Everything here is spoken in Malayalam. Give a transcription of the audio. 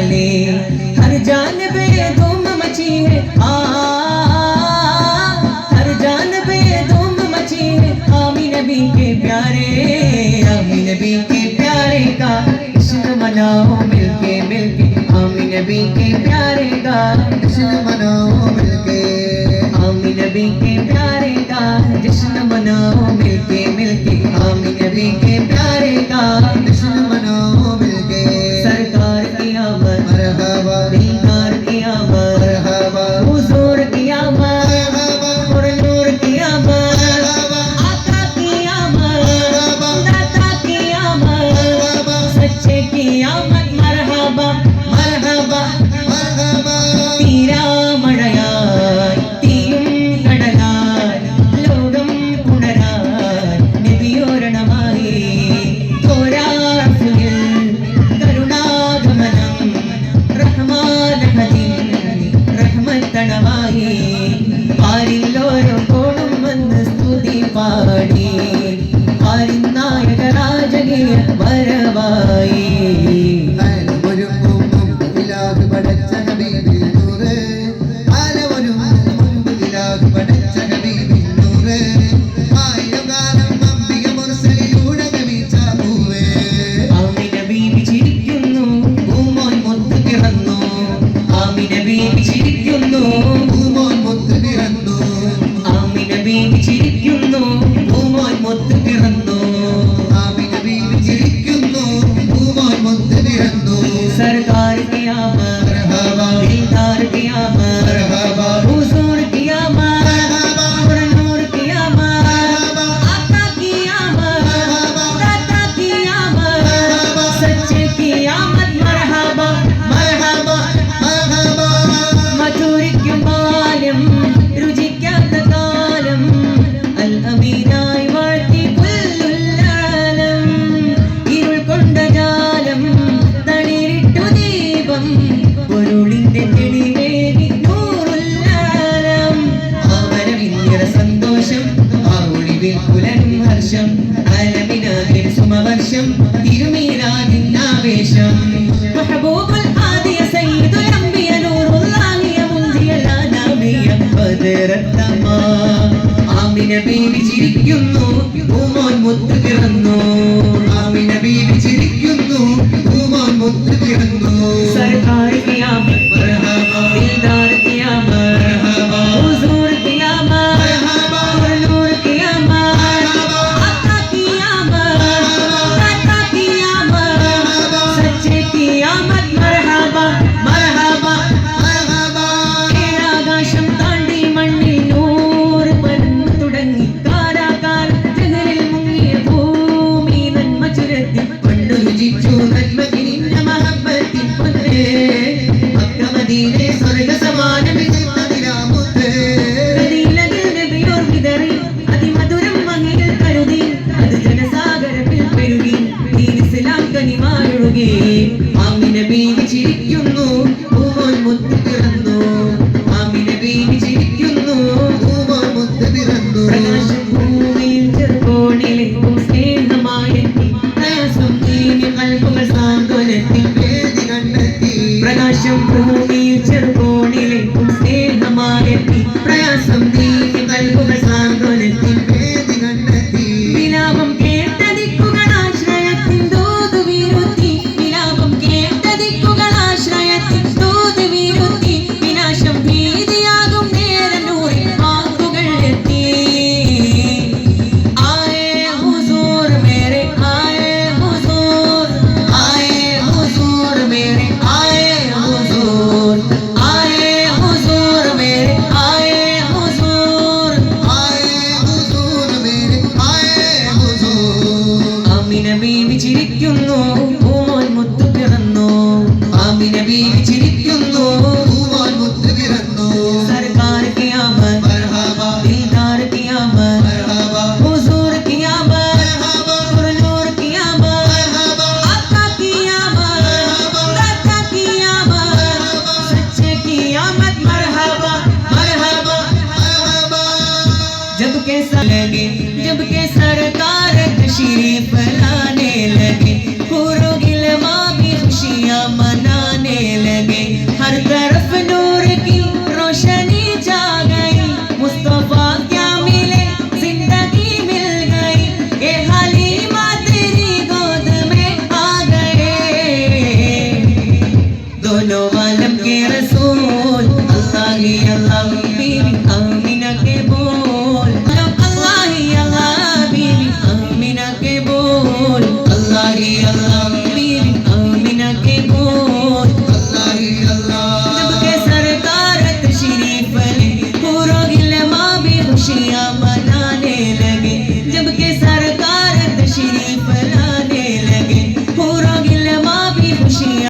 वाले, हर जानबे धूम मची है, हर जानबे धूम मची है। आमीन नबी के प्यारे, आमीन नबी के प्यारे का जश्न मनाओ मिलके मिलके, आमीन नबी के प्यारे का जश्न मनाओ मिलके, आमीन नबी के प्यारे का जश्न मनाओ मिलके मिलके, आमीन नबी के प्यारे का जश्न मनाओ मिलके। सरकार की आमद मरहबा, दीदार की आमद मरहबा, हुजूर की आमद और नूर की आमद, आका की आमद, दाता की आमद, सच्चे की आमद मरहबा मरहबा मरहबा। തീരാ മഴയായി തീയും കടലായി ലോകം പുണരാൻ നബിയോരണമായി, തോരാഫിൽ കരുണാഗമനം റഹ്മാനഹദിൻ റഹ്മത്തണമായി, പാരിൽ ഓരോ കോണും വന്ന് സ്തുതി പാടി, പാരിൻ നായക രാജകീയ വരവായി. सरकार की आमद मरहबा, दीदार की आमद मरहबा, हुजूर की आमद मरहबा और नूर की आमद मरहबा, आका की आमद मरहबा, दाता की आमद मरहबा, सच्चे की आमद मरहबा मरहबा मरहबा। മധുരിക്കും ബാല്യം രുചിക്കാത്ത കാലം, അൽ അമീനായി വാഴ്ത്തി പുല്ലുൽ ആലം, ഇരുൾ കൊണ്ട ജാലം തളിരിട്ടു ദീപം, പൊരുളിന്റെ തെളിവേകി നൂറുൽ ആലം. ആവരവിന്യറ സന്തോഷം, ആ ഒളിവിൽ പുലരും ഹർഷം, ആലമിനാകിൻ സുമവർഷം, തിരുമീരാദിൻ ആവേശം. മഹബൂബുൽ ആദിയ സയ്യിദുൽ അംബിയ നൂറുല്ലാഹിയ മുൻസിയൽ ആനാമിയ ബദറത്തമ. ആമിന ബീവി ചിരിക്കുന്നു, പൂമോൻ മുത്ത് പിറന്നു, ആമിന ബീവി ചിരിക്കുന്നു, പൂമോൻ മുത്ത് പിറന്നു. सरकार की आमद मरहबा, दीदार की आमद मरहबा, हुजूर की आमद मरहबा और नूर की आमद मरहबा, आका की आमद मरहबा, दाता की आमद मरहबा, सच्चे की आमद मरहबा मरहबा मरहबा। ഏഴാകാശം താണ്ടി മണ്ണിൽ നൂർ പരന്നു തുടങ്ങി, കാരാകാലം ജഹലിൽ മുങ്ങിയ ഭൂമി നന്മ ചുരത്തി, പണ്ടു രുചിച്ചു നന്മയ്ക്ക് നിന്ന മഹബ്ബത്തിൻ പൊന്നേ, മക്ക മദീനെ സ്വർഗ സമാനം വിജയത്തിലാമുത്തേ. കദീലകിൽ നബിയോർ വിതറി അതിമധുരം മങ്ങിൽ കരുതി, അത് ജനസാഗരത്തിൽ പെരുകി, ദീൻ ഇസ്ലാം കനിമായൊഴുകി. ആമിന ബീവി ചിരിക്കുന്നു, പൂമോൻ മുത്ത് പിറന്നു, ആമിന ബീവി ചിരിക്കുന്നു, പൂമോൻ മുത്ത് പിറന്നു. പ്രകാശം ഭൂമിയിൽ ചെറുകോണിലേക്കും സ്നേഹമായെത്തി, പ്രയാസം നീങ്ങി കൽപ്പുകൾ സാന്ത്വനത്തിൽ വേദി കണ്ടെത്തി. പ്രകാശം ഭൂമിയിൽ ചെറുകോണിലേക്കും സ്നേഹമായെത്തി, പ്രയാസം നീങ്ങി കൽപ്പുകൾ സാന്ത്വനത്തിൽ വേദി കണ്ടെത്തി. വിലാപം കേട്ട ദിക്കുകളാശ്രയത്തിൻ ദൂത് വീരുത്തി, വിലാപം കേട്ട ദിക്കുകളാശ്രയത്തിൻ ദൂത് വീരുത്തി, വിനാശം ഭീതിയാകും നേരം നൂറിൽ വാക്കുകൾ എത്തി. ആയേ ഹുസൂർ മേരെ ആയേ ഹുസൂർ, ആയേ ഹുസൂർ മേരെ ആയേ ഹുസൂർ, ആയേ ഹുസൂർ മേരെ ആയേ ഹുസൂർ, ആയേ ഹുസൂർ മേരെ ആയേ ഹുസൂർ. ആമിന ബീവി ചിരിക്കുന്നു, പൂമോൻ മുത്ത് പിറന്നു, ആമിന ബീവി ചിരിക്കുന്നു.